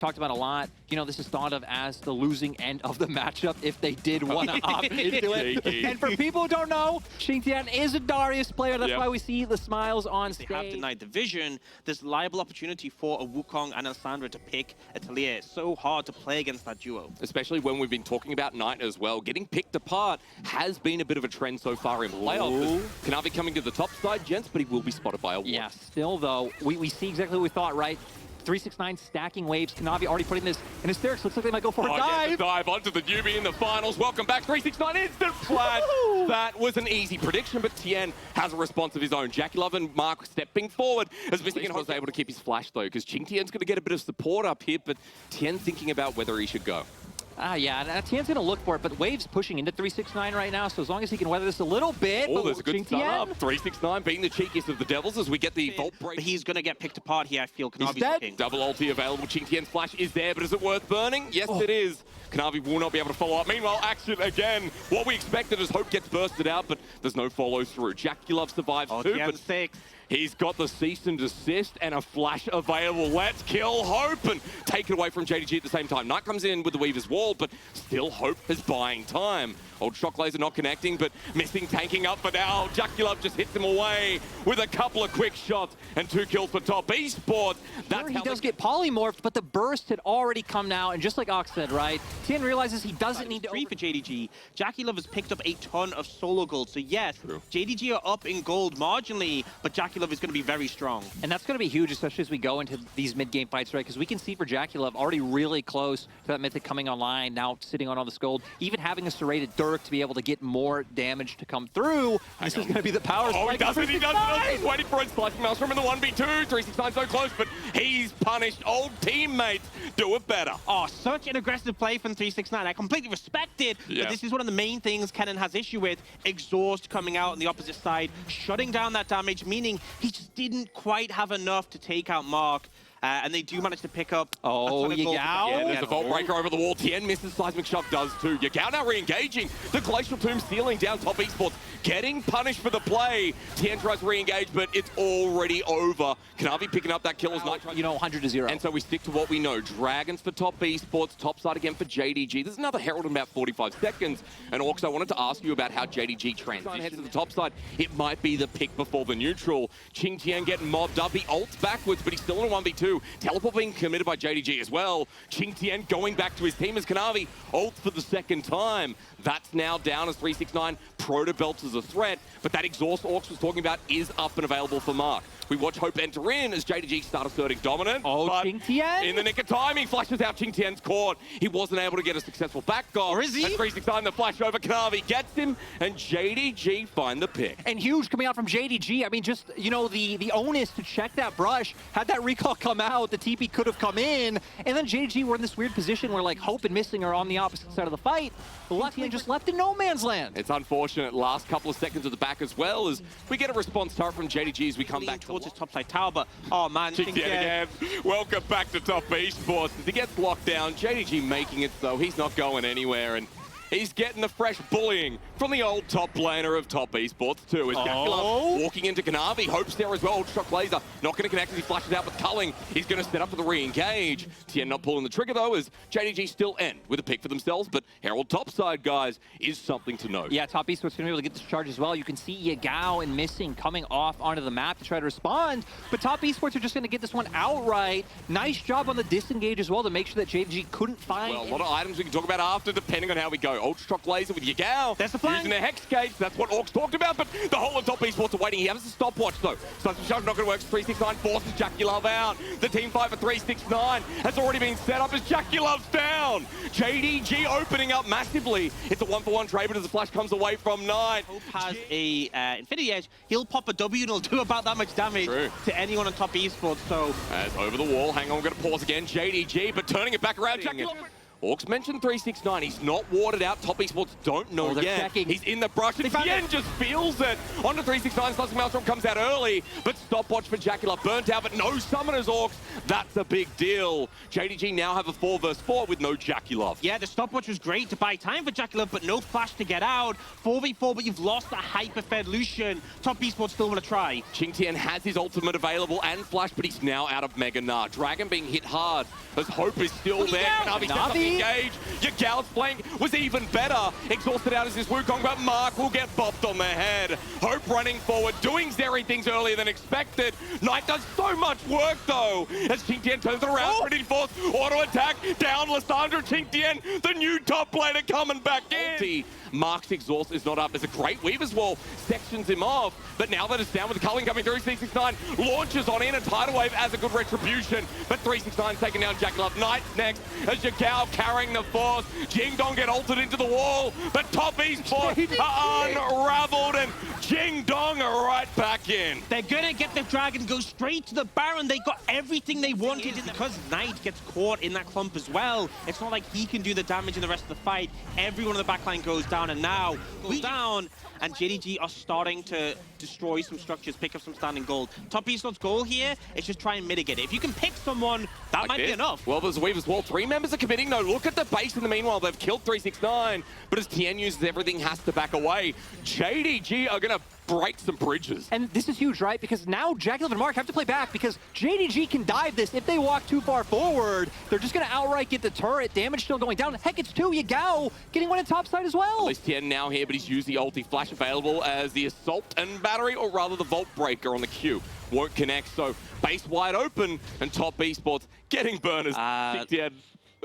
talked about a lot. You know, this is thought of as the losing end of the matchup if they did want to opt into it. And for people who don't know, Xingtian is a Darius player. That's why we see the smiles on stage. They have denied the vision. There's liable opportunity for a Wukong and Alessandra to pick a Talia. It's so hard to play against that duo. Especially when we've been talking about Knight as well. Getting picked apart has been a bit of a trend so far in playoffs. Kanavi coming to the top side, gents, but he will be spotted by a ward. Yeah, still though, we see exactly what we thought, right? 369 stacking waves. Kanavi already putting this in hysterics. Looks like they might go for a dive. Dive onto the newbie in the finals. Welcome back, 369 instant flash. That was an easy prediction, but Tien has a response of his own. JackeyLove and Mark stepping forward as Missing was able to keep his flash though, because Xingtian's going to get a bit of support up here, but Tien thinking about whether he should go. Yeah, Tien's going to look for it, but Wave's pushing into 369 right now, so as long as he can weather this a little bit. Oh, there's a good start up. 369 being the cheekiest of the Devils as we get the vault break. But he's going to get picked apart here, I feel. He's dead. Looking. Double ulti available. Xingtian's flash is there, but is it worth burning? Yes, it is. Kanavi will not be able to follow up. Meanwhile, action again. What we expected as Hope gets bursted out, but there's no follow through. JackeyLove survives too, but 6. He's got the cease and desist and a flash available. Let's kill Hope and take it away from JDG at the same time. Knight comes in with the Weaver's Wall, but still Hope is buying time. Old Shock Laser not connecting, but Missing tanking up for now. JackeyLove just hits him away with a couple of quick shots and 2 kills for top Esports. Sure, he does get polymorphed, but the burst had already come now, and just like Ox said, right, Tien realizes he doesn't need to... 3 for JDG. JackeyLove has picked up a ton of solo gold, so yes, JDG are up in gold marginally, but JackeyLove is going to be very strong. And that's going to be huge, especially as we go into these mid-game fights, right? Because we can see for JackeyLove already really close to that Mythic coming online, now sitting on all this gold, even having a serrated Dirk to be able to get more damage to come through. This is going to be the power spike. He does it, He's waiting for it. Slicing Maelstrom in the 1v2. 369 so close, but he's punished. Old teammates do it better. Oh, such an aggressive play from 369. I completely respect it, but this is one of the main things Kennen has issue with. Exhaust coming out on the opposite side, shutting down that damage, meaning he just didn't quite have enough to take out Mark. And they do manage to pick up Yagao. Yeah, there's a Vault Breaker over the wall. Tien misses, Seismic Shock does too. Yagao now re-engaging. The Glacial Tomb stealing down top Esports. Getting punished for the play. Tien tries to re-engage, but it's already over. Kanavi picking up that kill as Knight. You know, 100-0. And so we stick to what we know. Dragons for top Esports, top side again for JDG. There's another Herald in about 45 seconds. And Orcs, I wanted to ask you about how JDG transitions to the top side. It might be the pick before the neutral. Xingtian getting mobbed up. He ults backwards, but he's still in a 1v2. Teleport being committed by JDG as well. Xingtian going back to his team as Kanavi ults for the second time. That's now down as 369. Proto belts as a threat, but that exhaust Orcs was talking about is up and available for Mark. We watch Hope enter in as JDG start asserting dominant. Xingtian! In the nick of time, he flashes out Xingtian's court. He wasn't able to get a successful back goal. Or is he? And 369, the flash over Kanavi gets him, and JDG find the pick. And huge coming out from JDG. I mean, just, you know, the onus to check that brush. Had that recall come out, the TP could have come in. And then JDG were in this weird position where, like, Hope and Missing are on the opposite side of the fight. But luckily, just left in no man's land. It's unfortunate. Last couple of seconds at the back as well as we get a response turret from JDG as we come back towards his top side tower, but oh man, again. Welcome back to top Esports. As he gets locked down, JDG making it though. He's not going anywhere, and he's getting the fresh bullying from the old top laner of top Esports too. As JackeyLove walking into Kanavi. Hope's there as well. Old Shock Laser not going to connect as he flashes out with Culling. He's going to set up for the re-engage. Tien not pulling the trigger though as JDG still end with a pick for themselves, but Herald topside, guys, is something to note. Yeah, top Esports going to be able to get this charge as well. You can see Yagao and Missing coming off onto the map to try to respond, but top Esports are just going to get this one outright. Nice job on the disengage as well to make sure that JDG couldn't find... Well, a lot of items we can talk about after, depending on how we go. Ultra Shock Laser with Yagao. That's the plan. Using their Hex Gates. That's what Orcs talked about, but the whole of top Esports are waiting. He has a stopwatch, though. Seismic Shock's not going to work. 369 forces JackeyLove out. The team fight for 369 has already been set up as JackeyLove's down. JDG opening up massively. It's a 1-for-1 trade, but as the flash comes away from Knight. Hope has a Infinity Edge. He'll pop a W and he'll do about that much damage to anyone on top Esports, so... As over the wall, hang on, we're going to pause again. JDG, but turning it back around. JackeyLove Orcs mentioned 369. He's not warded out. Top Esports don't know they're yet. checking. He's in the brush, and Tien just feels it. Onto 369. Slushing Maelstrom comes out early, but stopwatch for Jacula. Burnt out, but no summoners, Orcs. That's a big deal. JDG now have a 4 versus 4 with no Jacula. Yeah, the stopwatch was great to buy time for Jacula, but no flash to get out. 4v4, but you've lost the hyper-fed Lucian. Top Esports still want to try. Tien has his ultimate available and flash, but he's now out of Mega Gnar. Dragon being hit hard as hope is still there. Kanavi steps up to engage. Yagal's flank was even better. Exhausted out as this Wukong, but Mark will get bopped on the head. Hope running forward, doing Zeri things earlier than expected. Knight does so much work though, as Tien turns it around, ready to force auto attack down Lissandra. Tien, the new top laner coming back in. Mark's exhaust is not up. There's a great weave as well, sections him off, but now that it's down with the culling coming through, 369 launches on in, a tidal wave as a good retribution, but 369 taking down Jackalove. Knight next as Jacao carrying the force. Jing Dong get altered into the wall, but Top Esports are unraveled, and Jing Dong are right back in. They're gonna get the Dragon, go straight to the Baron. They got everything they wanted, because Knight gets caught in that clump as well. It's not like he can do the damage in the rest of the fight. Everyone on the backline goes down, and now goes down, and JDG are starting to destroy some structures, pick up some standing gold. Top Esports' goal here is just try and mitigate it. If you can pick someone, that might be enough. Well, there's a weave as well. 3 members are committing. No, look at the base in the meanwhile. They've killed 369, but as Tien uses everything, has to back away. JDG are going to break some bridges. And this is huge, right? Because now Jackalove and Mark have to play back because JDG can dive this. If they walk too far forward, they're just going to outright get the turret. Damage still going down. Heck, it's 2. Yagao getting one at top side as well. At least Tien now here, but he's used the ulti flash available as the Assault and Battery, or rather the Vault Breaker on the Q. Won't connect, so base wide open, and Top Esports getting burners. Tien,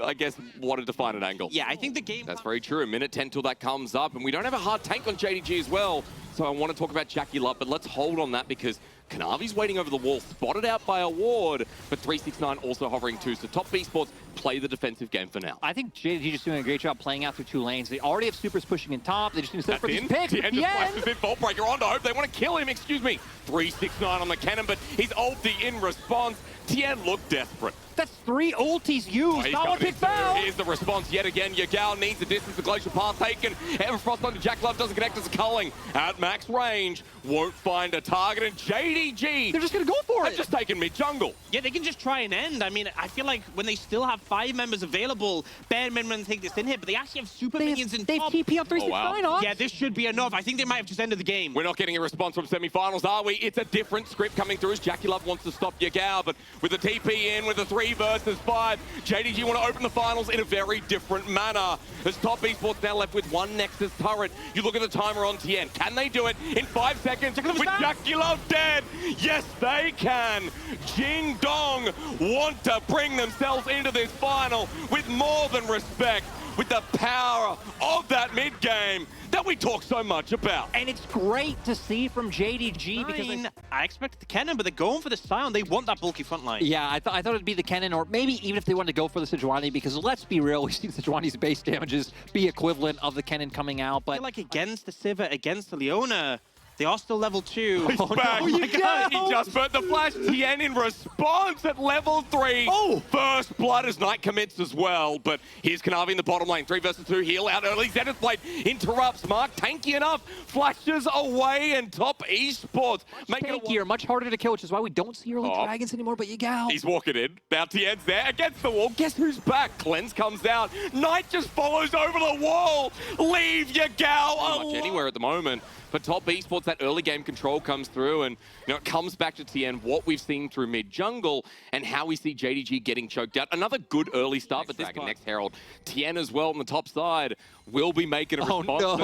I guess, wanted to find an angle. Yeah, I think the game... That's very true. A minute 10 till that comes up, and we don't have a hard tank on JDG as well, so I want to talk about Jackie Love, but let's hold on that because Kanavi's waiting over the wall, spotted out by a ward, but 369 also hovering too, so Top Esports play the defensive game for now. I think JDG is doing a great job playing out through 2 lanes. They already have supers pushing in top. They just need to set for these picks. Tien just flashes in, Vault Breaker onto Hope. They want to kill him, excuse me. 369 on the cannon, but he's ulti in response. Tien looked desperate. That's 3 ultis used. Not one pick foul. Here's the response yet again. Yagao needs the distance. The Glacial Path taken. Everfrost onto Jackalove doesn't connect as a culling. At max range. Won't find a target. And JDG, they're just going to go for it. They've just taken mid-jungle. Yeah, they can just try and end. I mean, I feel like when they still have 5 members available, bare minimum take this in here, but they actually have super minions in top. They TP up 369 on. Yeah, this should be enough. I think they might have just ended the game. We're not getting a response from semifinals, are we? It's a different script coming through as Jackalove wants to stop Yagao, but with the TP in, with the 3 versus 5, JDG want to open the finals in a very different manner. As Top Esports now left with 1 Nexus turret. You look at the timer on Tien. Can they do it in 5 seconds with Jackalove dead? Yes, they can. Jing Dong want to bring themselves into this final with more than respect, with the power of that mid-game that we talk so much about. And it's great to see from JDG because I expected the cannon, but they're going for the Sion. They want that bulky front line. Yeah, I thought it'd be the cannon, or maybe even if they wanted to go for the Sejuani, because let's be real, we've seen Sejuani's base damages be equivalent of the cannon coming out. But I feel like against the Sivir, against the Leona, they are still level 2. He's back. No, He just burnt the flash. Tien in response at level 3. First blood as Knight commits as well. But here's Kanavi in the bottom lane. 3 versus 2. Heal out early. Zenith Blade interrupts. Mark tanky enough. Flashes away, and Top Esports make it here much harder to kill, which is why we don't see early dragons anymore. But Yagao, he's walking in. Now Tien's there against the wall. Guess who's back? Cleanse comes out. Knight just follows over the wall. Leave Yagao much anywhere at the moment. But Top Esports, that early game control comes through, and it comes back to Tien, what we've seen through mid-jungle, and how we see JDG getting choked out. Another good early start, but this time, next Herald. Tien as well on the top side will be making a response. No.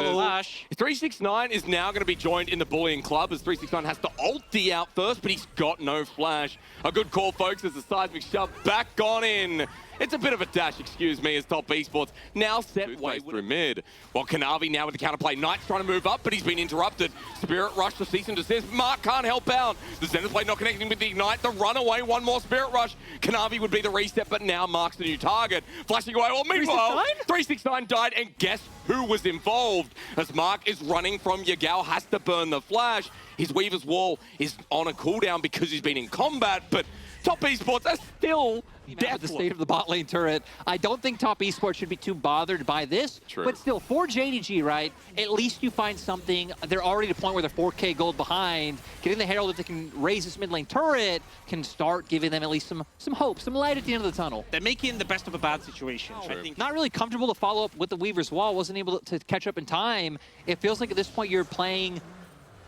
369 is now going to be joined in the bullying club, as 369 has to ulti out first, but he's got no flash. A good call, folks, as the seismic shove back on in. It's a bit of a dash, excuse me, as Top Esports now set way through mid. While Kanavi now with the counterplay. Knight's trying to move up, but he's been interrupted. Spirit Rush to cease and desist. Mark can't help out. The Zenith Blade not connecting with the Ignite. The runaway, 1 more Spirit Rush. Kanavi would be the reset, but now Mark's the new target. Flashing away. Well, meanwhile, 369 died, and guess who was involved? As Mark is running from Yagao, has to burn the flash. His Weaver's Wall is on a cooldown because he's been in combat, but Top Esports are still the state of the bot lane turret. I don't think Top Esports should be too bothered by this. True. But still, for JDG, right, at least you find something. They're already at a point where they're 4K gold behind. Getting the Herald, if they can raise this mid lane turret, can start giving them at least some hope, some light at the end of the tunnel. They're making the best of a bad situation. Oh, I think. Not really comfortable to follow up with the Weaver's Wall. Wasn't able to catch up in time. It feels like at this point you're playing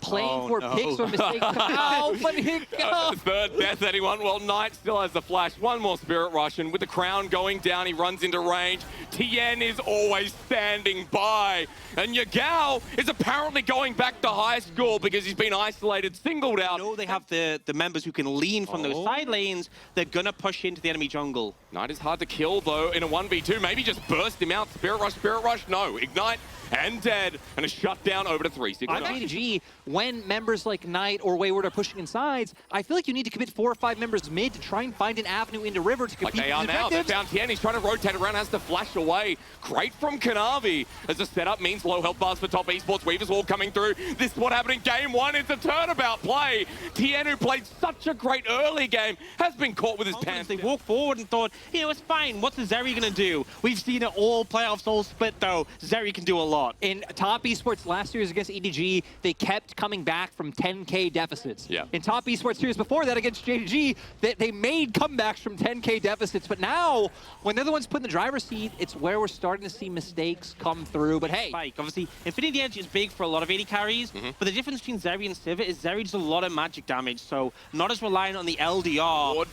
for picks or mistakes come out, but here goes. Third death, anyone? Well, Knight still has the flash. One more Spirit Rush, and with the crown going down, he runs into range. Tien is always standing by. And Yagao is apparently going back to high school because he's been isolated, singled out. I know they have the members who can lean from those side lanes. They're going to push into the enemy jungle. Knight is hard to kill, though, in a 1v2. Maybe just burst him out. Spirit Rush, no. Ignite and dead, and a shutdown over to 369. On JDG, when members like Knight or Wayward are pushing in sides, I feel like you need to commit 4 or 5 members mid to try and find an avenue into River to compete like they are now. They found Tien. He's trying to rotate around, has to flash away. Great from Kanavi, as the setup means low health bars for Top Esports. Weaver's Wall coming through. This is what happened in game 1. It's a turnabout play. Tien, who played such a great early game, has been caught with his pants. They walked forward and thought, you know, it's fine. What's the Zeri going to do? We've seen it all playoffs all split, though. Zeri can do a lot. In Top Esports last year's against EDG, they kept coming back from 10K deficits. Yeah. In Top Esports series before that against JDG, they made comebacks from 10K deficits. But now, when they're the ones put in the driver's seat, it's where we're starting to see mistakes come through. But hey. Spike. Obviously, Infinity Edge is big for a lot of AD carries, but the difference between Zeri and Sivir is Zeri does a lot of magic damage, so not as reliant on the LDR.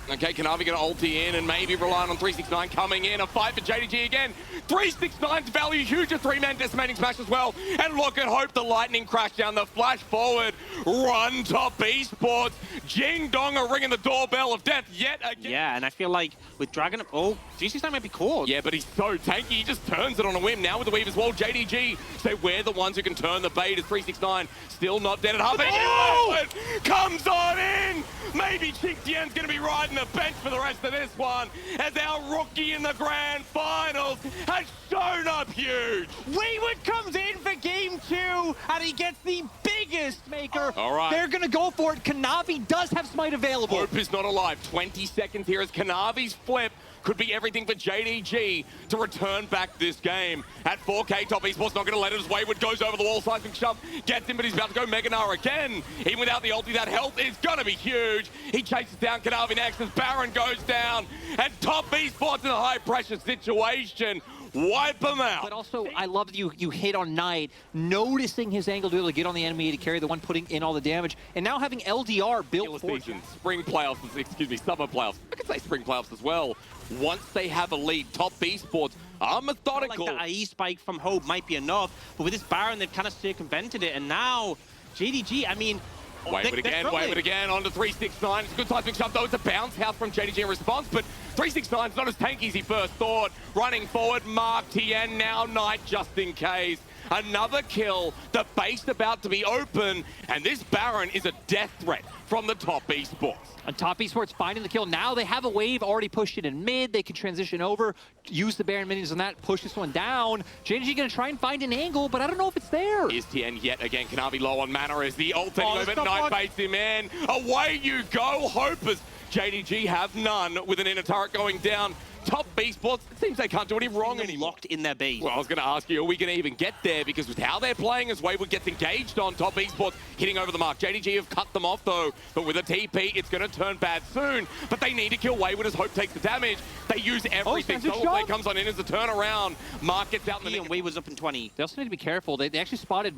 Okay, Kanavi going to ulti in and maybe relying on 369 coming in. A fight for JDG again. 369's value huge, a 3-man decimating smash as well. And look at Hope, the lightning crash down, the flash forward. Run Top Esports. Jing Dong are ringing the doorbell of death yet again. Yeah, and I feel like with Dragon, 369 might be caught. Yeah, but he's so tanky, he just turns it on a whim. Now with the Weaver's Wall, JDG say we're the ones who can turn the bait as 369 still not dead at half. Comes on in. Maybe Chink Tien's going to be riding the bench for the rest of this one as our rookie in the grand finals has shown up huge. Wayward comes in for game 2 and he gets the biggest maker. All right. They're going to go for it. Kanavi does have Smite available. Hope is not alive. 20 seconds here as Kanavi's flip could be everything for JDG to return back this game. At 4K, Top Esports not going to let it as Wayward goes over the wall, seismic shove, gets him, but he's about to go Mega Gnar again. Even without the ulti, that health is going to be huge. He chases down Kanavi next as Baron goes down, and Top Esports in a high-pressure situation. Wipe him out. But also, I love that you hit on Knight, noticing his angle to be able to get on the enemy to carry the one putting in all the damage, and now having LDR built for spring playoffs, summer playoffs. I could say spring playoffs as well. Once they have a lead, Top Esports are methodical. Like the IE spike from Hope might be enough, but with this Baron, they've kind of circumvented it, and now JDG, I mean, Wayward again, onto 369. It's a good seismic shove, though. It's a bounce house from JDG in response, but 369's not as tanky as he first thought. Running forward, Mark Tien, now Knight just in case. Another kill, the base about to be open, and this Baron is a death threat from the Top Esports. And Top Esports finding the kill. Now they have a wave already pushed in mid. They can transition over, use the Baron minions on that, push this one down. JDG going to try and find an angle, but I don't know if it's there. Here's Tien yet again. Kanavi low on mana as the ult over. Knight baits him in. Away you go. Hopers. JDG have none with an inner turret going down. Top Esports, it seems they can't do any wrong anymore. Locked in their base. Well, I was going to ask you, are we going to even get there? Because with how they're playing, as Wayward gets engaged on Top Esports, hitting over the mark. JDG have cut them off, though. But with a TP, it's going to turn bad soon. But they need to kill Wayward as Hope takes the damage. They use everything. So play comes on in as a turnaround. Mark gets out in the and Wayward's up in 20. They also need to be careful. They actually spotted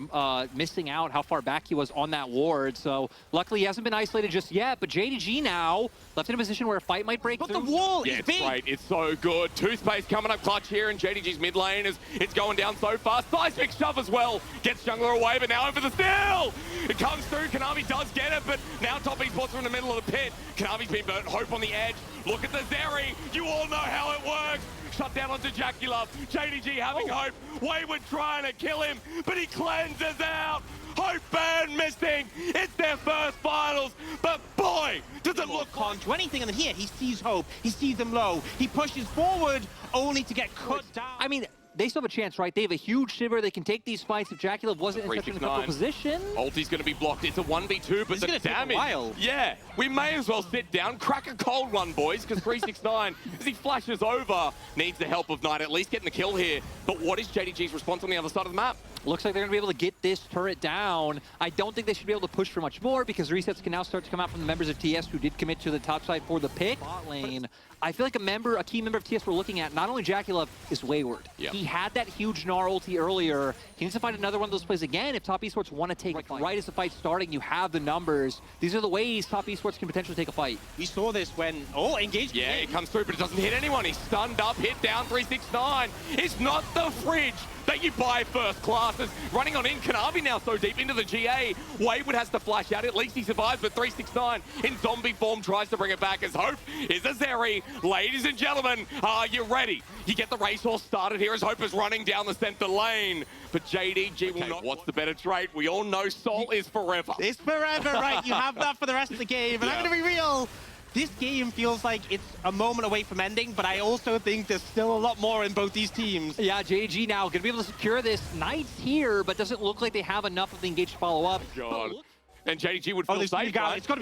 missing out how far back he was on that ward. So luckily, he hasn't been isolated just yet. But JDG now left in a position where a fight might break through. But the wall is big. Right. It's so good. Toothpaste coming up clutch here in JDG's mid lane as it's going down so fast. Seismic shove as well. Gets Jungler away, but now in for the steal. It comes through. Kanavi does get it, but now Top Esports are in the middle of the pit. Kanavi's been burnt. Hope on the edge. Look at the Zeri. You all know how it works. Shut down onto Jacula. JDG having hope. Wayward trying to kill him, but he cleanses out. Hope Burn missing. It's their first finals, but boy, does it look can't do anything. And then here, he sees Hope. He sees them low. He pushes forward, only to get cut down. I mean, they still have a chance, right? They have a huge shiver. They can take these fights if JackeyLove wasn't in such an uncomfortable position. Ulti's going to be blocked. It's a 1v2, but the damage. Take a while. Yeah, we may as well sit down, crack a cold one, boys, because 369, as he flashes over, needs the help of Knight, at least getting the kill here. But what is JDG's response on the other side of the map? Looks like they're going to be able to get this turret down. I don't think they should be able to push for much more because resets can now start to come out from the members of TS who did commit to the top side for the pick. Bot lane. I feel like a key member of TS we're looking at, not only JackeyLove, is Wayward. Yep. He had that huge Gnar ulti earlier. He needs to find another one of those plays again if Top Esports want to take a fight. Right as the fight's starting, you have the numbers. These are the ways Top Esports can potentially take a fight. We saw this when, engaged. Yeah, it comes through, but it doesn't hit anyone. He's stunned up, hit down, 369. It's not the fridge that you buy first classes. Running on in, Kanavi now so deep into the GA. Wayward has to flash out. At least he survives, but 369 in zombie form tries to bring it back as Hope is a Zeri. Ladies and gentlemen, are you ready? You get the racehorse started here as Hope is running down the center lane. But JDG will not. What's the better trait? We all know Soul is forever. It's forever, right? You have that for the rest of the game. And I'm going to be real. This game feels like it's a moment away from ending, but I also think there's still a lot more in both these teams. Yeah, JDG now going to be able to secure this. Knight's here, but doesn't look like they have enough of the engaged follow-up. God. And JDG would feel safe, right? It's gotta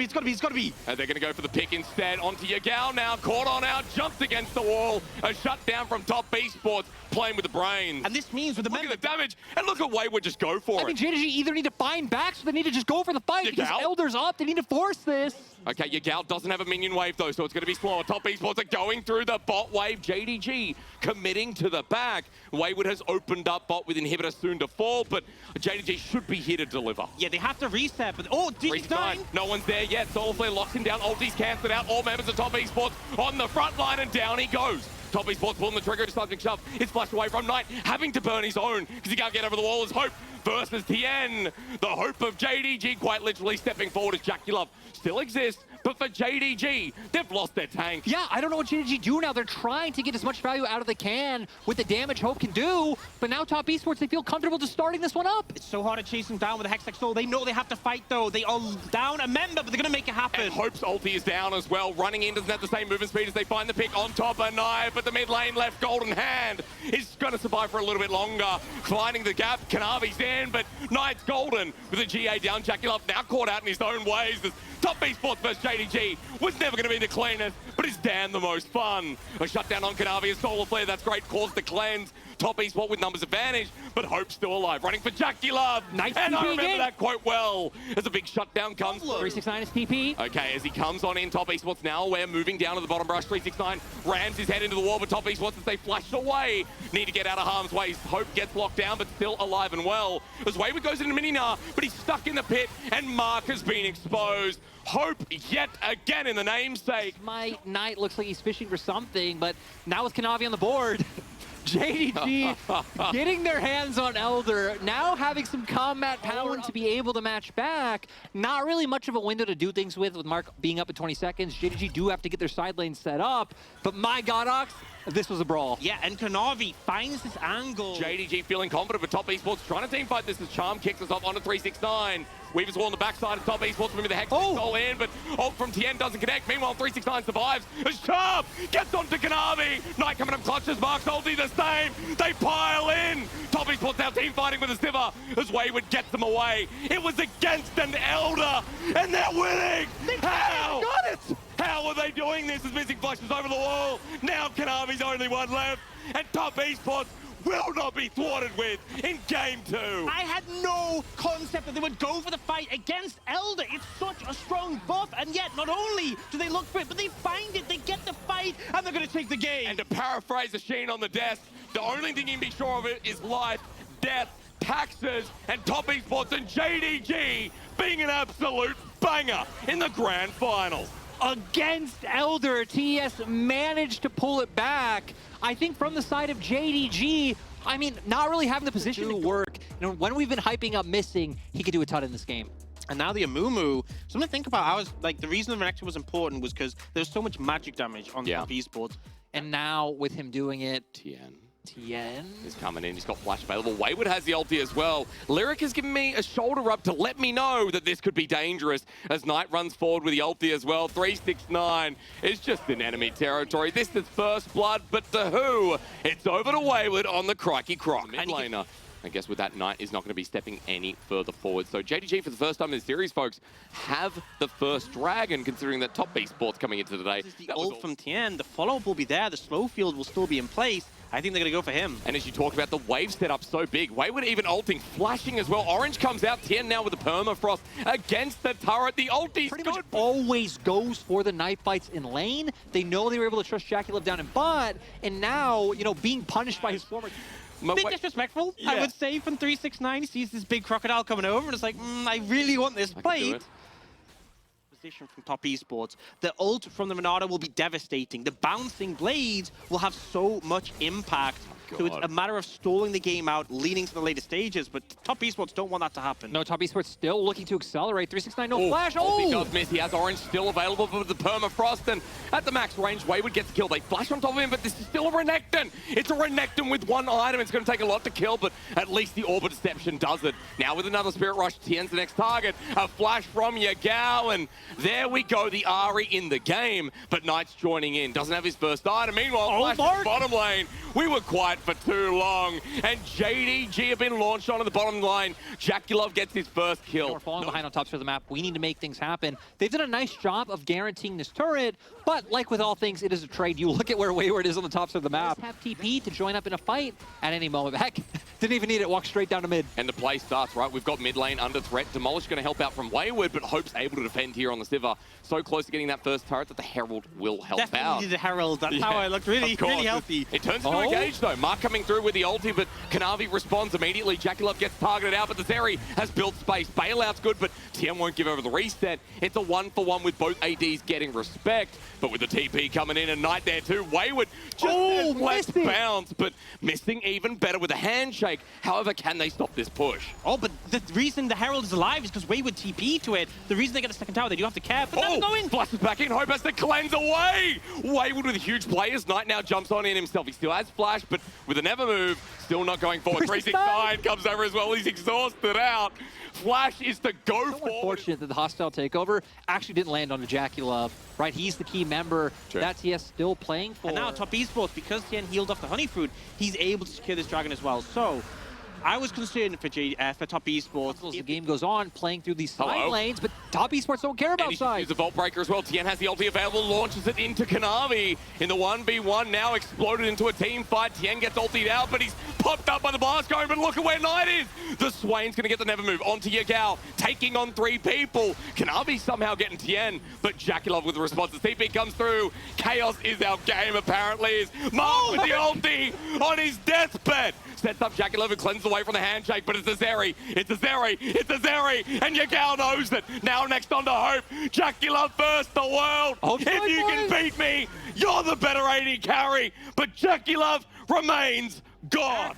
be. And they're gonna go for the pick instead. Onto Yagao now, caught on out, jumps against the wall. A shutdown from Top Esports, playing with the brains. And this means with the look at the damage, and look at Wayward just go for it. I mean, JDG either need to bind back, so they need to just go for the fight, because Elder's up, they need to force this. Okay, Yagao doesn't have a minion wave though, so it's gonna be slower. Top Esports are going through the bot wave. JDG committing to the back. Wayward has opened up bot with inhibitor soon to fall, but JDG should be here to deliver. Yeah, they have to reset, but DG9. No one's there yet. Solarflare locks him down. Ulti's cancelled out. All members of Top Esports on the front line, and down he goes. Top Esports pulling the trigger, something shove. It's flashed away from Knight, having to burn his own because he can't get over the wall as Hope versus TN. The hope of JDG quite literally stepping forward as JackeyLove still exists. But for JDG, they've lost their tank. Yeah, I don't know what JDG do now. They're trying to get as much value out of the can with the damage Hope can do. But now Top Esports, they feel comfortable just starting this one up. It's so hard to chase them down with a Hextech Soul. They know they have to fight, though. They are down a member, but they're going to make it happen. And Hope's ulti is down as well. Running in doesn't have the same movement speed as they find the pick on top of Knife. But the mid lane left Golden Hand is going to survive for a little bit longer. Finding the gap, Kanavi's in, but Knight's golden with the GA down. JackeyLove now caught out in his own ways. Top Esports versus JDG was never going to be the cleanest, but it's damn the most fun. A shutdown on Kanavi, a Solarflare, that's great, cause to cleanse. Top Esports with numbers advantage, but Hope's still alive. Running for JackeyLove, nice and TP I remember again. That quite well. As a big shutdown comes. 369 is TP. Okay, as he comes on in, Top Esports now aware, moving down to the bottom brush. 369 rams his head into the wall, but Top Esports, as they flash away, need to get out of harm's way. Hope gets locked down, but still alive and well. As Wayward goes into mini-nar, but he's stuck in the pit, and Mark has been exposed. Hope yet again in the namesake. My Knight looks like he's fishing for something, but now with Kanavi on the board, JDG getting their hands on Elder, now having some combat power to be able to match back. Not really much of a window to do things with Mark being up at 20 seconds. JDG do have to get their side lane set up, but my God, Ox, this was a brawl. Yeah, and Kanavi finds this angle. JDG feeling confident, but Top Esports trying to teamfight this as Charm kicks us off onto 369. Weaver's wall on the backside of Top Esports, moving the Hex Soul in, but ult from Tien doesn't connect. Meanwhile, 369 survives as Charm gets onto Kanavi. Knight coming up clutch as Mark's ulti the same. They pile in. Top Esports now team fighting with a Sivir as Wayward gets them away. It was against an Elder, and they're winning. How? Got it. How are they doing this as Missing flushes over the wall? Now Kanavi's only one left, and Top Esports will not be thwarted with in Game 2. I had no concept that they would go for the fight against Elder. It's such a strong buff, and yet not only do they look for it, but they find it, they get the fight, and they're going to take the game. And to paraphrase a Sheen on the desk, the only thing you can be sure of it is life, death, taxes, and Top Esports and JDG being an absolute banger in the grand final. Against Elder, TES managed to pull it back. I think from the side of JDG, I mean, not really having the position to work. You know, when we've been hyping up Missing, he could do a ton in this game. And now the Amumu, something to think about. I was like, the reason the Renekton was important was because there's so much magic damage on Top Esports. And now with him doing it, Tien. TN is coming in. He's got flash available. Wayward has the ulti as well. Lyric has given me a shoulder rub to let me know that this could be dangerous as Knight runs forward with the ulti as well. 369 is just in enemy territory. This is first blood, but to who? It's over to Wayward on the Crikey Croc. Mid laner. I guess with that, Knight is not going to be stepping any further forward. So JDG, for the first time in the series, folks, have the first dragon, considering that top Esports coming into today. This is the ult from TN. The follow-up will be there. The slow field will still be in place. I think they're going to go for him. And as you talk about the wave setup so big, Wayward even ulting, flashing as well. Orange comes out, TN now with the permafrost against the turret. The ulti's pretty much always goes for the knife fights in lane. They know they were able to trust JackeyLove down in bot, and now, you know, being punished by his former... Bit disrespectful, yeah. I would say, from 369. He sees this big crocodile coming over, and it's like, I really want this plate. Position from top Esports. The ult from the Renata will be devastating. The bouncing blades will have so much impact. So it's a matter of stalling the game out, leading to the later stages, but top Esports don't want that to happen. No, top Esports still looking to accelerate. 369, no flash. He does miss. He has Orange still available for the permafrost, and at the max range, Wayward gets the kill. They flash on top of him, but this is still a Renekton. It's a Renekton with one item. It's going to take a lot to kill, but at least the Orbit Deception does it. Now with another Spirit Rush, TN's the next target. A flash from Yagao, and there we go. The Ahri in the game, but Knight's joining in. Doesn't have his first item. Meanwhile, flash to the bottom lane. We were quiet for too long, and JDG have been launched onto the bottom line. JackeyLove gets his first kill. We're falling behind on top of the map. We need to make things happen. They've done a nice job of guaranteeing this turret, but like with all things, it is a trade. You look at where Wayward is on the tops of the map. Have TP to join up in a fight at any moment. Heck, didn't even need it. Walk straight down to mid. And the play starts, right? We've got mid lane under threat. Demolish going to help out from Wayward, but Hope's able to defend here on the Sivir. So close to getting that first turret that the Herald will help out. Definitely the Herald. That's how I looked. Really healthy. It turns into engage though. Mark coming through with the ulti, but Kanavi responds immediately. JackeyLove gets targeted out, but the Zeri has built space. Bailout's good, but TM won't give over the reset. It's a 1-for-1 with both ADs getting respect, but with the TP coming in and Knight there too. Wayward just less bounce, but missing even better with a handshake. However, can they stop this push? Oh, but the reason the Herald is alive is because Wayward TP to it. The reason they get a second tower, they do have to care, but that's going. Flushes back in. Hope has to cleanse away. Wayward with huge players. Knight now jumps on in himself. He still has flash, but with a never move, still not going forward. 369 comes over as well. He's exhausted out. Flash is to go forward. Unfortunate that the hostile takeover actually didn't land on the JackeyLove, right? He's the key member that TS still playing for. And now top Esports, because TN healed off the honey fruit, he's able to secure this dragon as well. So I was concerned for top Esports. As the game goes on, playing through these side lanes, but top Esports don't care about sides. Use the Vault Breaker as well. TN has the ulti available, launches it into Kanavi. In the 1v1, now exploded into a team fight. TN gets ultied out, but he's popped up by the blast cone, but look at where Knight is. The Swain's going to get the never move onto Yagao, taking on 3 people. Kanavi somehow getting TN, but JackeyLove with the response. The TP comes through. Chaos is our game, apparently. Is Mark with the ulti on his deathbed. Sets up JackeyLove and cleanses away from the handshake, but it's a Zeri. It's a Zeri. It's a Zeri. And Yagao knows it. Now next on to Hope. JackeyLove first the world. If you can beat me, you're the better AD carry. But JackeyLove remains God.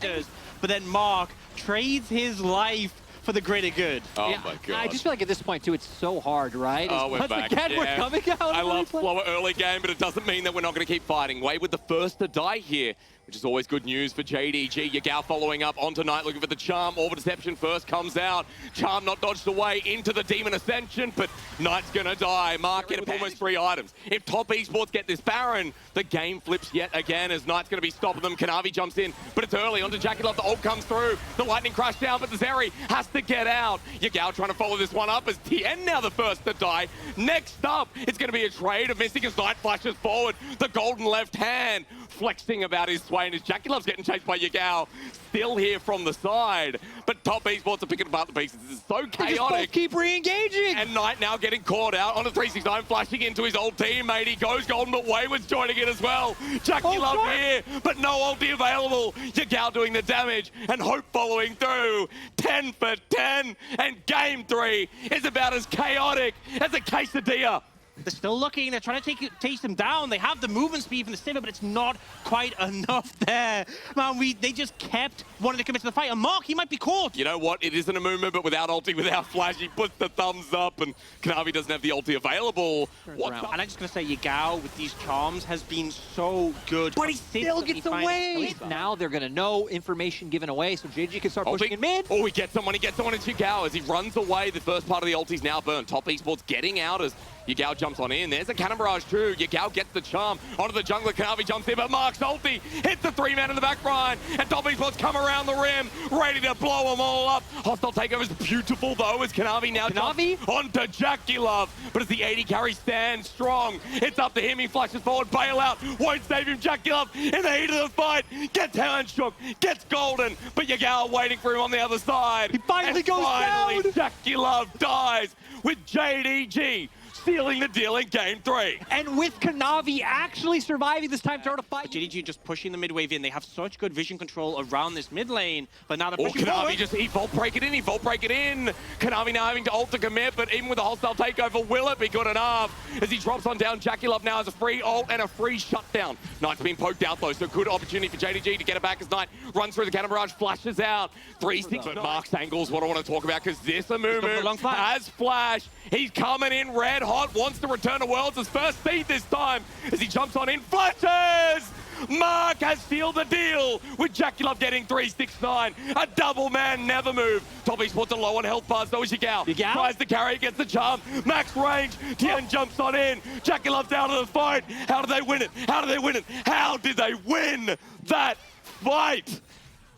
But then Mark trades his life for the greater good. Oh my God. I just feel like at this point too, it's so hard, right? Oh, we're back. Again, we're coming out. I love slower early game, but it doesn't mean that we're not going to keep fighting. Wayward the first to die here, which is always good news for JDG. Yagao following up onto Knight, looking for the Charm. Orbit Deception first comes out. Charm not dodged away into the Demon Ascension, but Knight's going to die. Mark get almost 3 items. If top Esports get this Baron, the game flips yet again as Knight's going to be stopping them. Kanavi jumps in, but it's early. Onto JackeyLove, the ult comes through. The Lightning crash down, but the Zeri has to get out. Yagao trying to follow this one up as TN now the first to die. Next up, it's going to be a trade of missing as Knight flashes forward. The golden left hand flexing about his Swain as JackeyLove's getting chased by Yagao. Still here from the side, but top Esports are picking apart the pieces. This is so chaotic. Keep re-engaging. And Knight now getting caught out on a 369, flashing into his old teammate. He goes golden, but Wayward's joining it as well. JackeyLove here, but no ulti available. Yagao doing the damage, and Hope following through. 10 for 10, and game 3 is about as chaotic as a quesadilla. They're still looking. They're trying to chase them down. They have the movement speed from the Sivir, but it's not quite enough there. Man, they just kept wanting to commit to the fight. And Mark, he might be caught. You know what? It isn't a movement, but without ulti, without flash, he puts the thumbs up, and Kanavi doesn't have the ulti available. And I'm just going to say, Yagao with these charms has been so good. But he still gets away. Now they're going to know information given away, so JDG can start pushing in mid. Oh, he gets someone in Yagao as he runs away. The first part of the ulti's now burned. Top Esports getting out as Yagao jumps on in. There's a cannon barrage too. Yagao gets the charm onto the jungler. Kanavi jumps in, but Mark's ulti hits the 3-man in the back line. And Top Esports come around the rim, ready to blow them all up. Hostile takeover is beautiful though, as Kanavi now jumps onto JackieLove. But as the 80 carry stands strong, it's up to him. He flashes forward, bailout, won't save him. JackieLove in the heat of the fight gets hand shook, gets golden, but Yagao waiting for him on the other side. He finally goes down. JackieLove dies with JDG sealing the deal in Game 3. And with Kanavi actually surviving this time to fight. JDG just pushing the mid wave in. They have such good vision control around this mid lane, but now they're pushing Kanavi forward. just, he vault break it in. Kanavi now having to ult to commit, but even with a hostile takeover, will it be good enough? As he drops on down, JackieLove now has a free ult and a free shutdown. Knight's been poked out though, so good opportunity for JDG to get it back as Knight runs through the cannon barrage, flashes out. 3-6, but Mark's angles what I want to talk about, because this Amumu has flash. He's coming in red hot, wants to return to Worlds as first seed this time as he jumps on in, flashes! Mark has sealed the deal with JackieLove getting 369. A double man never move. Top Esports are low on health bars, though is Yagao. Tries to carry, gets the charm. Max range. Tien jumps on in. JackieLove's out of the fight. How did they win it? How did they win it? How did they win that fight?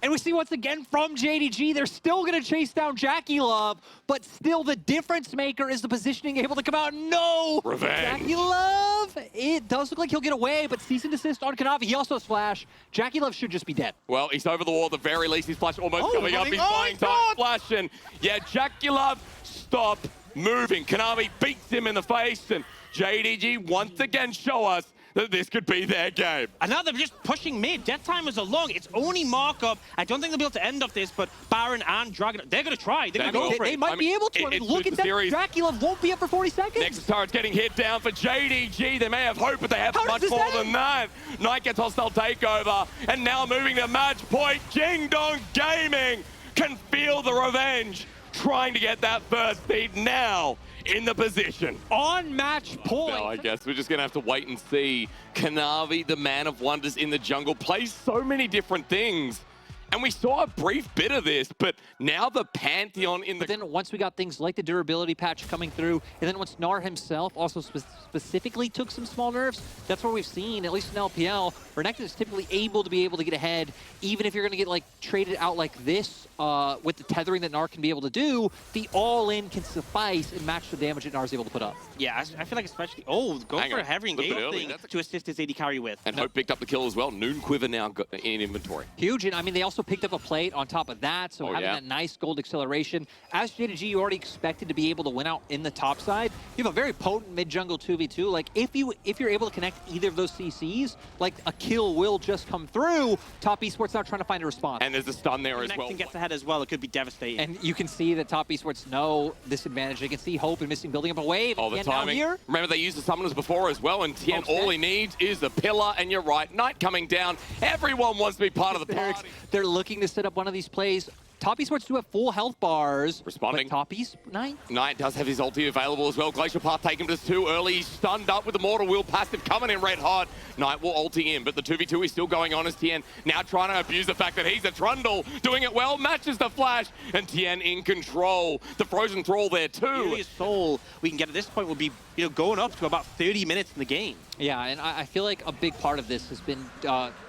And we see once again from JDG, they're still going to chase down JackieLove, but still the difference maker is the positioning able to come out. No! Revenge. JackieLove, it does look like he'll get away, but cease and desist on Kanavi. He also has flash. JackieLove should just be dead. Well, he's over the wall at the very least. His flash almost coming up. He's flying time flash, and yeah, JackieLove, stop moving. Kanavi beats him in the face, and JDG once again show us that this could be their game. And now they're just pushing mid. Death timers are long. It's only markup. I don't think they'll be able to end off this, but Baron and Dragon, they're going to try. They're going to go for it. They might be able to. Look at that. JackieLove won't be up for 40 seconds. Nexus turret's getting hit down for JDG. They may have hope, but they have much more than that. Knight gets hostile takeover, and now moving to match point. Jing Dong Gaming can feel the revenge, trying to get that first seed now in the position. On match point. No, I guess we're just going to have to wait and see. Kanavi, the man of wonders in the jungle, plays so many different things. And we saw a brief bit of this, but now the Pantheon in the... But then once we got things like the durability patch coming through, and then once Gnar himself also specifically took some small nerfs, that's where we've seen, at least in LPL, Renekton is typically able to get ahead, even if you're going to get like traded out like this with the tethering that Gnar can be able to do, the all-in can suffice and match the damage that Gnar is able to put up. Yeah, I feel like especially... Oh, go for a heavy engage thing to assist his AD carry with. And Hope picked up the kill as well. Noon Quiver now in inventory. Huge, and I mean, they also picked up a plate on top of that, so having that nice gold acceleration. As JDG, you already expected to be able to win out in the top side. You have a very potent mid-jungle 2v2. Like, if you're able to connect either of those CCs, like, a kill will just come through. Top Esports now trying to find a response. And there's a stun there as well. Renekton gets ahead as well. It could be devastating. And you can see that Top Esports know this advantage. They can see Hope and Missing building up a wave. Oh, the timing. Here. Remember, they used the summoners before as well, and Tien, all he needs is the pillar, and you're right. Knight coming down. Everyone wants to be part of the party. They're looking to set up one of these plays. Top Esports do have full health bars. Responding. Top East, Knight does have his ulti available as well. Glacial Path taking him just too early. He's stunned up with the Mortal Will passive coming in red hot. Knight will ulti in, but the 2v2 is still going on as Tien now trying to abuse the fact that he's a Trundle. Doing it well, matches the flash, and Tien in control. The Frozen Thrall there too. His soul we can get at this point will be going up to about 30 minutes in the game. Yeah, and I feel like a big part of this has been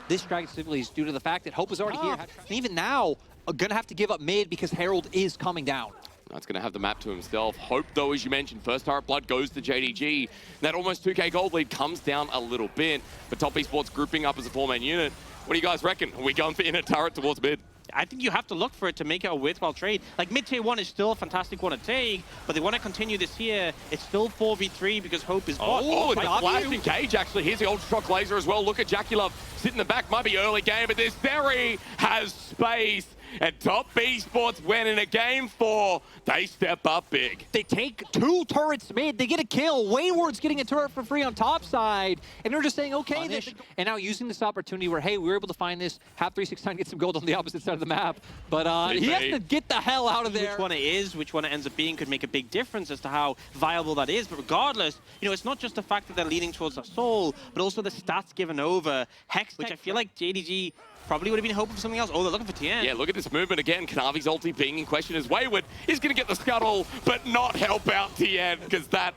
this Dragon specifically is due to the fact that Hope is already here. And even now, gonna have to give up mid because Herald is coming down. That's going to have the map to himself. Hope, though, as you mentioned, first turret blood goes to JDG. That almost 2k gold lead comes down a little bit, but Top Esports grouping up as a four-man unit. What do you guys reckon? Are we going for inner turret towards mid? I think you have to look for it to make it a worthwhile trade. Like, mid-tier 1 is still a fantastic one to take, but they want to continue this here. It's still 4v3 because Hope is bot. Oh, the flash engage, actually. Here's the Ultra Shock Laser as well. Look at JackieLove sitting in the back. Might be early game, but this Theory has space. And Top Esports win in a game 4. They step up big. They take 2 turrets mid. They get a kill. Wayward's getting a turret for free on top side. And they're just saying, okay. And now using this opportunity where, hey, we were able to find this, have 369 get some gold on the opposite side of the map. But he has to get the hell out of there. Which one it is, which one it ends up being could make a big difference as to how viable that is. But regardless, you know, it's not just the fact that they're leaning towards their soul, but also the stats given over. Hex, which I feel like JDG probably would have been hoping for something else. Oh, they're looking for TN. Yeah, look at this movement again. Kanavi's ulti being in question as Wayward is going to get the scuttle, but not help out TN, because that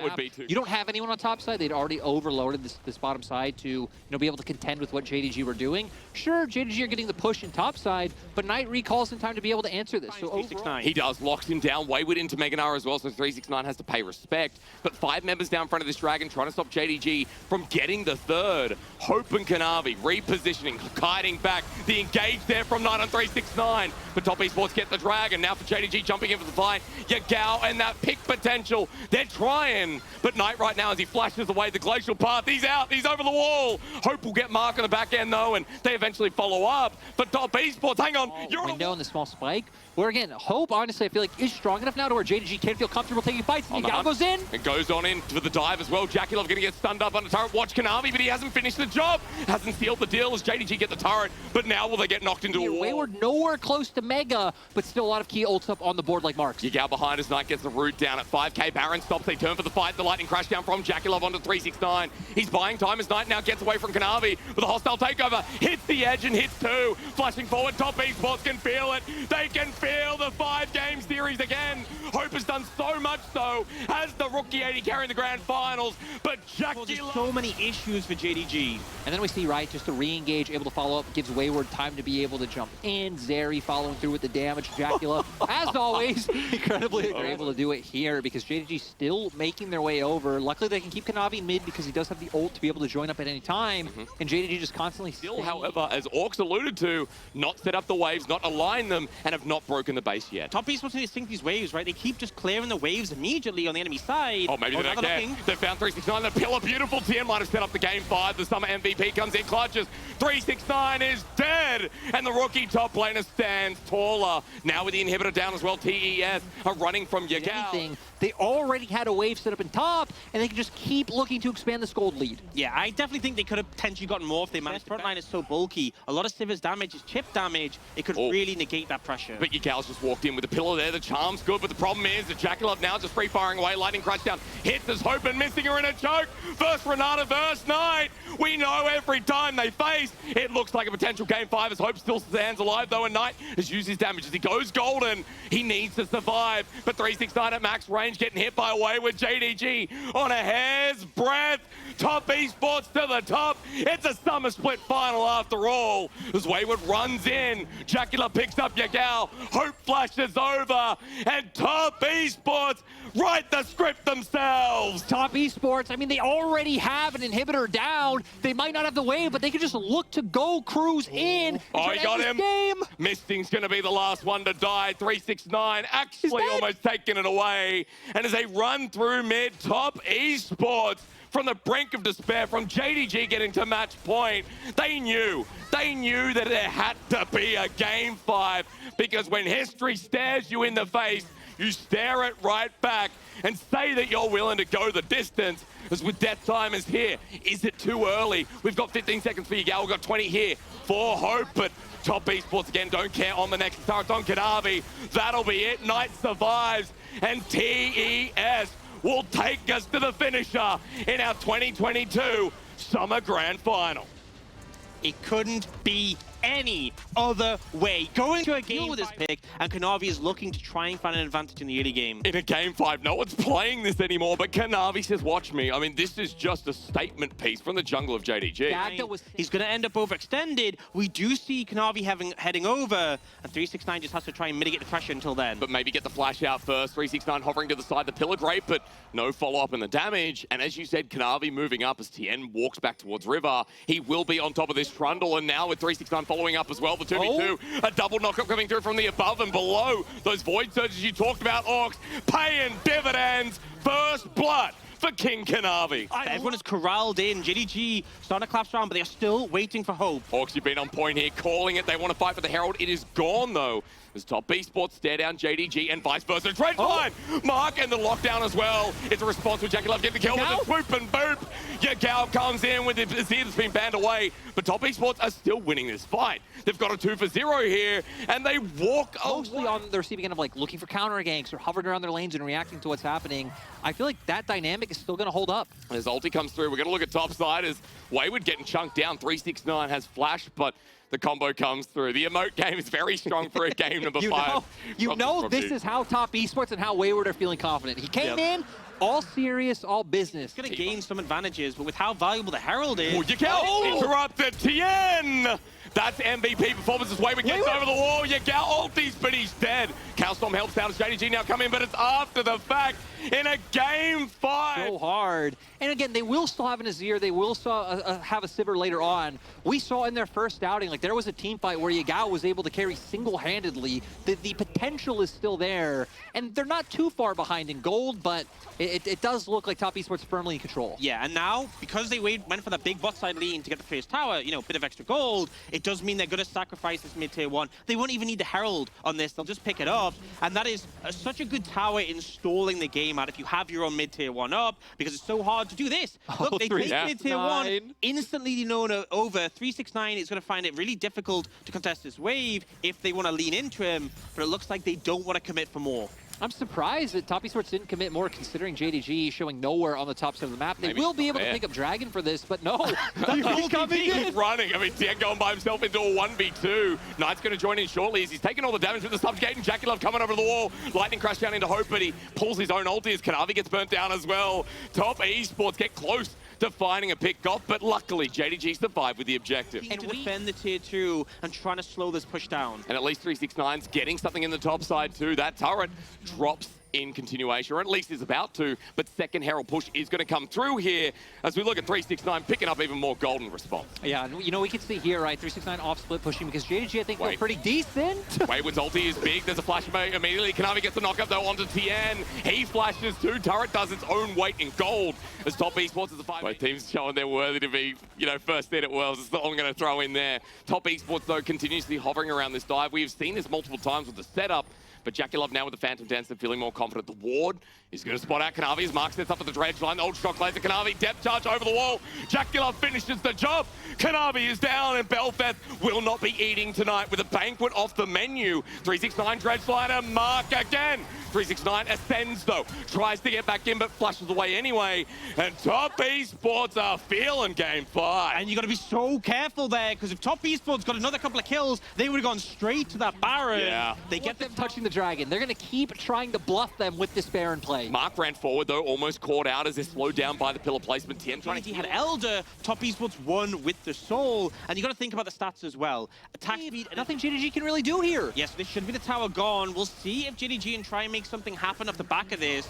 would be too. You don't have anyone on top side. They'd already overloaded this bottom side to be able to contend with what JDG were doing. Sure, JDG are getting the push in top side, but Knight recalls in time to be able to answer this. So overall, he does, locks him down. Wayward into Meganar as well, so 369 has to pay respect. But 5 members down front of this Dragon trying to stop JDG from getting the third. Hope and Kanavi repositioning, kiting back. The engage there from Knight on 369. But Top Esports get the Dragon. Now for JDG jumping in for the fight. Yagao and that pick potential. They're trying. But Knight right now, as he flashes away the glacial path, he's out, he's over the wall. Hope will get Mark on the back end though, and they eventually follow up. But Top Esports, hang on, you're window in the small spike. Where again, Hope honestly I feel like is strong enough now to where JDG can feel comfortable taking fights. And Yagao goes in. It goes on in for the dive as well. JackeyLove gonna get stunned up on the turret. Watch Kanavi, but he hasn't finished the job. Hasn't sealed the deal as JDG get the turret. But now will they get knocked into a wall? Wayward nowhere close to Mega, but still a lot of key ults up on the board like Marks. Yagao behind as Knight gets the root down at 5k. Baron stops, they turn for the fight. The lightning crash down from JackeyLove onto 369. He's buying time as Knight now gets away from Kanavi with a hostile takeover. Hits the edge and hits 2. Flashing forward, Top Esports can feel it. They can feel the 5-game series again. Hope has done so much so as the rookie 80 carrying the grand finals. But JackeyLove, so many issues for JDG. And then we see, right, just to re-engage, able to follow up, gives Wayward time to be able to jump in. Zeri following through with the damage. JackeyLove, as always, incredibly they're able to do it here because JDG still making their way over. Luckily, they can keep Kanavi mid because he does have the ult to be able to join up at any time. And JDG just constantly still, however, as Orcs alluded to, not set up the waves, not align them, and have not broken the base yet. Top Esports need to sink these waves, right? They keep just clearing the waves immediately on the enemy side. Oh, maybe they don't care. They found 369. The pillar, beautiful. TN might have set up the game 5. The summer MVP comes in, clutches. 369 is dead. And the rookie top laner stands taller. Now with the inhibitor down as well, TES are running from Yagao. They already had a wave set up in top, and they can just keep looking to expand this gold lead. Yeah, I definitely think they could have potentially gotten more if they managed. Front line is so bulky. A lot of Sivir's damage is chip damage. It could really negate that pressure. But Yagao's just walked in with the pillar there. The charm's good, but the problem is that JackeyLove now just free firing away. Lightning crash down. Hits as Hope and missing her in a choke. First Renata versus Knight. We know every time they face, it looks like a potential game 5 as Hope still stands alive though, and Knight has used his damage as he goes golden. He needs to survive, but 369 at max range getting hit by a Wayward. JDG on a hair's breadth. Top Esports to the top. It's a summer split final after all. As Wayward runs in, JackeyLove picks up Yagao. Hope flashes over, and Top Esports write the script themselves. Top Esports, I mean, they already have an inhibitor down. They might not have the wave, but they can just look to go cruise in. Oh, he got him. Game. Misting's going to be the last one to die. 369 actually almost taking it away. And as they run through mid, Top Esports from the brink of despair, from JDG getting to match point, they knew that there had to be a game 5, because when history stares you in the face, you stare it right back and say that you're willing to go the distance. As with death time is here. Is it too early? We've got 15 seconds for Yagao. We've got 20 here for Hope, but Top Esports again don't care on the next turret on Kanavi. That'll be it. Knight survives, and TES will take us to the finisher in our 2022 Summer Grand Final. It couldn't be any other way. Going to a game with this pick, and Kanavi is looking to try and find an advantage in the early game. In a game 5, no one's playing this anymore, but Kanavi says, watch me. I mean, this is just a statement piece from the jungle of JDG. He's going to end up overextended. We do see Kanavi heading over, and 369 just has to try and mitigate the pressure until then. But maybe get the flash out first. 369 hovering to the side, the pillar great, but no follow-up in the damage. And as you said, Kanavi moving up as TN walks back towards River. He will be on top of this trundle, and now with 369 following up as well, the 2v2, a double knockup coming through from the above and below. Those void surges you talked about, Orcs, paying dividends. First blood for King Kanavi. Everyone is corralled in. JDG starting to collapse around, but they are still waiting for hope. Hawks, you've been on point here, calling it. They want to fight for the Herald. It is gone, though. As Top Esports stare down JDG and vice versa. Dreadline! Mark and the lockdown as well. It's a response with JackieLove getting the kill with a swoop and boop. Yagao comes in with the Azir that's been banned away. But Top Esports are still winning this fight. They've got a 2 for 0 here, and they walk mostly on the receiving end of like looking for counter ganks or hovering around their lanes and reacting to what's happening. I feel like that dynamic is still going to hold up. As ulti comes through, we're going to look at top side as Wayward getting chunked down. 369 has flash, but the combo comes through. The emote game is very strong for a game number 5. You know this is how Top Esports and how Wayward are feeling confident. He came in all serious, all business. He's going to gain some advantages, but with how valuable the Herald is... Interrupted Tien! That's MVP performance as Wayward gets over the wall. Yagao ultis, but he's dead. Cowstorm helps out as JDG now come in, but it's after the fact in a game 5. So hard. And again, they will still have an Azir. They will still have a Sivir later on. We saw in their first outing, like there was a team fight where Yagao was able to carry single-handedly. The potential is still there. And they're not too far behind in gold, but it does look like Top Esports firmly in control. Yeah, and now, because they went for that big bot side lean to get the first tower, you know, a bit of extra gold, it does mean they're going to sacrifice this mid-tier 1. They won't even need the Herald on this. They'll just pick it up. And that is such a good tower in stalling the game out if you have your own mid-tier 1 up, because it's so hard to do this. Look, they take mid-tier 1, instantly known over. 369 is going to find it really difficult to contest this wave if they want to lean into him, but it looks like they don't want to commit for more. I'm surprised that Top Esports didn't commit more, considering JDG showing nowhere on the top side of the map. They will be able to pick up Dragon for this, but no. He's running. I mean, Tien going by himself into a 1v2. Knight's going to join in shortly as he's taking all the damage with the subjugate, and JackieLove coming over the wall. Lightning crash down into Hope, but he pulls his own ulti as Kanavi gets burnt down as well. Top Esports get close to finding a pick off, but luckily JDG survived with the objective. And to defend the tier 2 and trying to slow this push down. And at least 369's getting something in the top side too. That turret drops in continuation, or at least is about to, but second Herald push is going to come through here as we look at 369 picking up even more golden response. Yeah, and you know, we can see here, right, 369 off split pushing because JDG, I think, feel pretty decent. Wayward's ulti is big. There's a flash immediately. Kanavi gets the knockup though onto Tien. He flashes too. Turret does its own weight in gold as Top Esports is the 5. Both teams showing they're worthy to be, you know, first in at Worlds. It's all I'm going to throw in there. Top Esports though continuously hovering around this dive. We've seen this multiple times with the setup. But JackieLove now with the Phantom Dance, they're feeling more confident. The ward is going to spot out Kanavi as Mark sets up at the dredge line. The old shock laser Kanavi, depth charge over the wall. JackieLove finishes the job. Kanavi is down and Belfeth will not be eating tonight with a banquet off the menu. 369 dredge line and Mark again. 369 ascends though. Tries to get back in but flushes away anyway. And Top Esports are feeling game 5. And you got to be so careful there because if Top Esports got another couple of kills, they would have gone straight to that Baron. Yeah. They get them touching the Dragon. They're going to keep trying to bluff them with this Baron play. Mark ran forward though, almost caught out as they're slowed down by the pillar placement. Tien trying to had Elder. Top Esports won with the soul. And you got to think about the stats as well. Attack speed. Nothing JDG can really do here. Yes, this should be the tower gone. We'll see if JDG can try and make something happen off the back of this.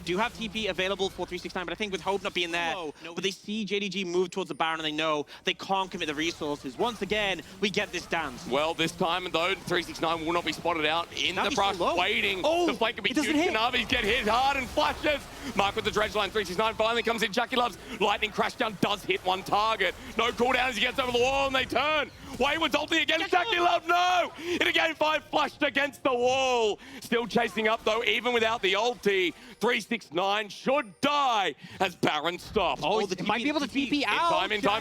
Do have TP available for 369, but I think with Hope not being there, but they see JDG move towards the Baron and they know they can't commit the resources. Once again, we get this dance. Well, this time, though, 369 will not be spotted out in the brush, waiting. The flank can be huge. Kanavi's get hit hard and flashes. Mark with the dredge line, 369 finally comes in. JackieLove's lightning crashdown does hit one target. No cooldown as he gets over the wall and they turn. Wayward's ulti against JackieLove, no! In a game 5, flushed against the wall. Still chasing up, though, even without the ulti. 369 should die as Baron stops. Oh, he might be able to TP out. In time.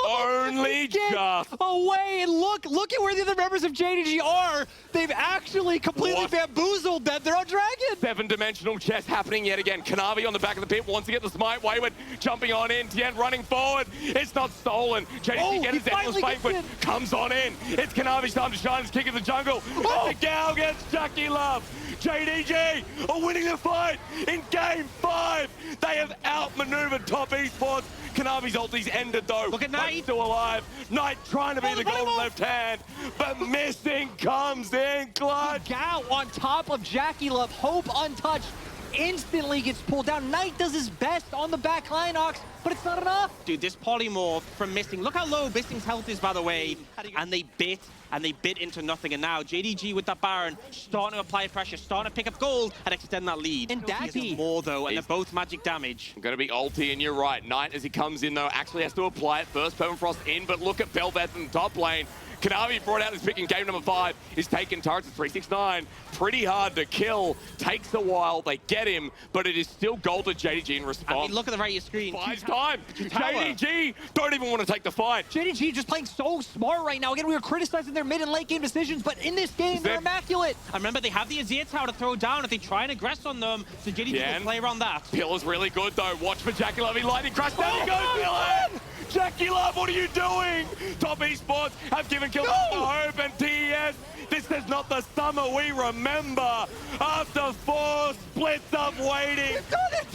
Only just. Away, and look at where the other members of JDG are. They've actually completely bamboozled them. They're on Dragon. 7-dimensional chess happening yet again. Kanavi on the back of the pit wants to get the smite. Wayward jumping on in. Tien running forward. It's not stolen. JDG gets his endless banquet. Comes on in. It's Kanavi's time to shine. His kick in the jungle. And the Gal gets JackieLove. JDG are winning the fight in game 5. They have outmaneuvered Top Esports. Kanavi's ulti's ended though. Look at Knight. Still alive. Knight trying to be the golden left hand, but missing comes in clutch. Gal on top of JackieLove. Hope untouched. instantly gets pulled down. Knight does his best on the back line, Ox, but it's not enough. Dude, this polymorph from Missing. Look how low Missing's health is, by the way. And they bit into nothing. And now JDG with that Baron starting to apply pressure, starting to pick up gold and extend that lead. And Dappy more though, and they're both magic damage. Going to be ulti, and you're right. Knight, as he comes in, though, actually has to apply it. First Permafrost in, but look at Belveth in the top lane. Kanavi brought out his pick in game number 5. He's taken turrets at 369. Pretty hard to kill. Takes a while. They get him, but it is still gold to JDG in response. I mean, look at the right of your screen. 5 time. JDG don't even want to take the fight. JDG just playing so smart right now. Again, we were criticizing their mid and late game decisions, but in this game, they're immaculate. I remember they have the Azir tower to throw down if they try and aggress on them, so JDG will play around that. Pillar's really good, though. Watch for Jackie Love. He lightning crash. There he goes, Pillar! Jackie Love, what are you doing? Top Esports have given kills to Hope and TES. This is not the summer we remember. After 4 splits of waiting,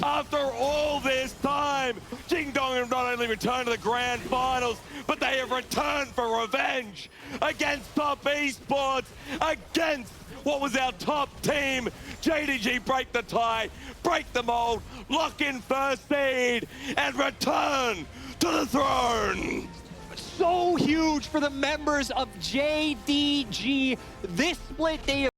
after all this time, Jing Dong have not only returned to the grand finals, but they have returned for revenge against Top Esports, against what was our top team. JDG break the tie, break the mold, lock in first seed, and return to the throne. So huge for the members of JDG. This split, they